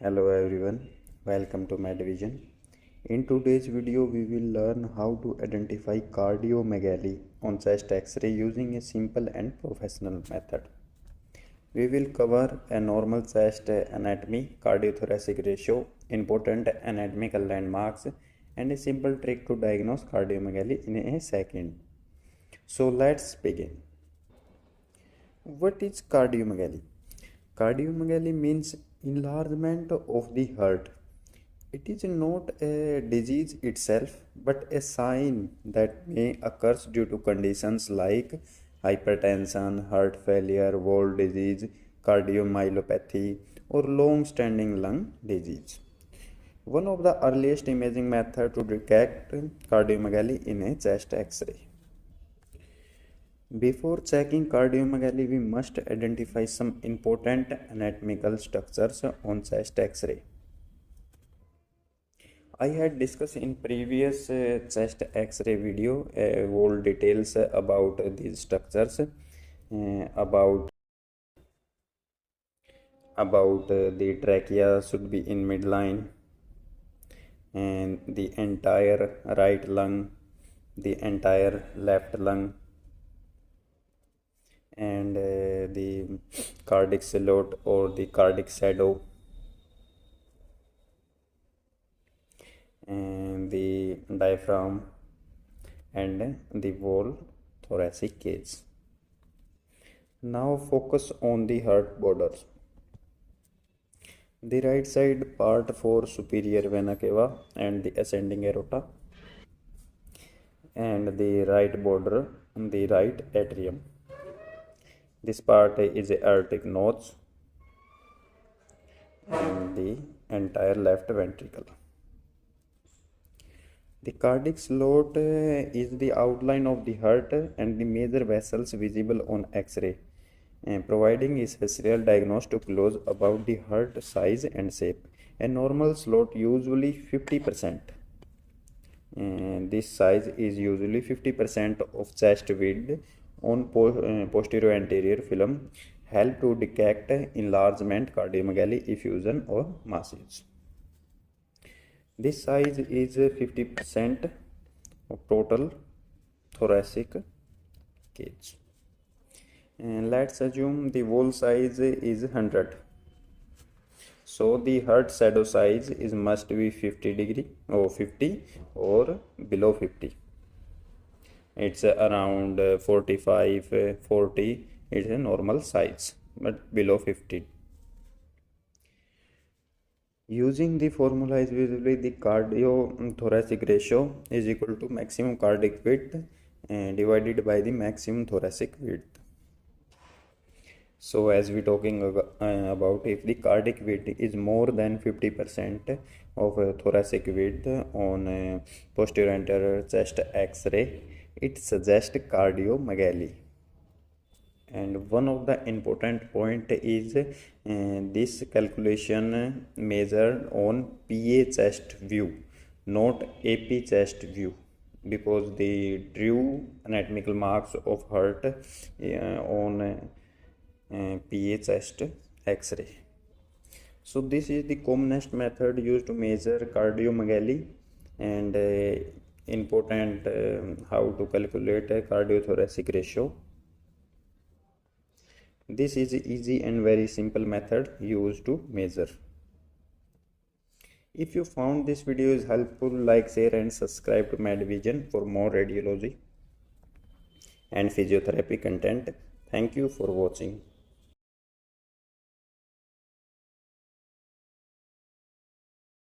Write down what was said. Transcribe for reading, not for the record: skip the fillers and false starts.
Hello everyone, welcome to MedVision. In today's video, we will learn how to identify cardiomegaly on chest X-ray using a simple and professional method. We will cover a normal chest anatomy, cardiothoracic ratio, important anatomical landmarks, and a simple trick to diagnose cardiomegaly in a second. So let's begin. What is cardiomegaly? Cardiomegaly means enlargement of the heart. It is not a disease itself, but a sign that may occur due to conditions like hypertension, heart failure, valve disease, cardiomyopathy, or long-standing lung disease. One of the earliest imaging methods to detect cardiomegaly in a chest X-ray. Before checking cardiomegaly, we must identify some important anatomical structures on chest X-ray. I had discussed in previous chest X-ray video all details about these structures, about the trachea should be in midline, and the entire right lung, the entire left lung, and the cardiac silhouette or the cardiac shadow, and the diaphragm, and the whole thoracic cage. Now focus on the heart borders. The right side part for superior vena cava and the ascending aorta, and the right border on the right atrium. This part is a aortic notch and the entire left ventricle. The cardiac slot is the outline of the heart and the major vessels visible on X-ray, providing a spatial diagnosis to close about the heart size and shape. A normal slot usually 50%. And this size is usually 50% of chest width on posterior anterior film, help to detect enlargement, cardiomegaly, effusion or masses. This size is 50% of total thoracic cage. And let's assume the wall size is 100. So the heart shadow size is must be 50 or below 50. It's around 45, 40. It's a normal size, but below 50. Using the formula is usually the cardiothoracic ratio is equal to maximum cardiac width divided by the maximum thoracic width. So as we talking about if the cardiac width is more than 50% of thoracic width on posterior anterior chest X-ray, it suggests cardiomegaly. And one of the important point is this calculation measured on PA chest view, not AP chest view, because the true anatomical marks of heart on PA chest X-ray. So this is the commonest method used to measure cardiomegaly, and important how to calculate a cardiothoracic ratio. This is easy and very simple method used to measure. If you found this video is helpful, like, share and subscribe to MedVision for more radiology and physiotherapy content. Thank you for watching.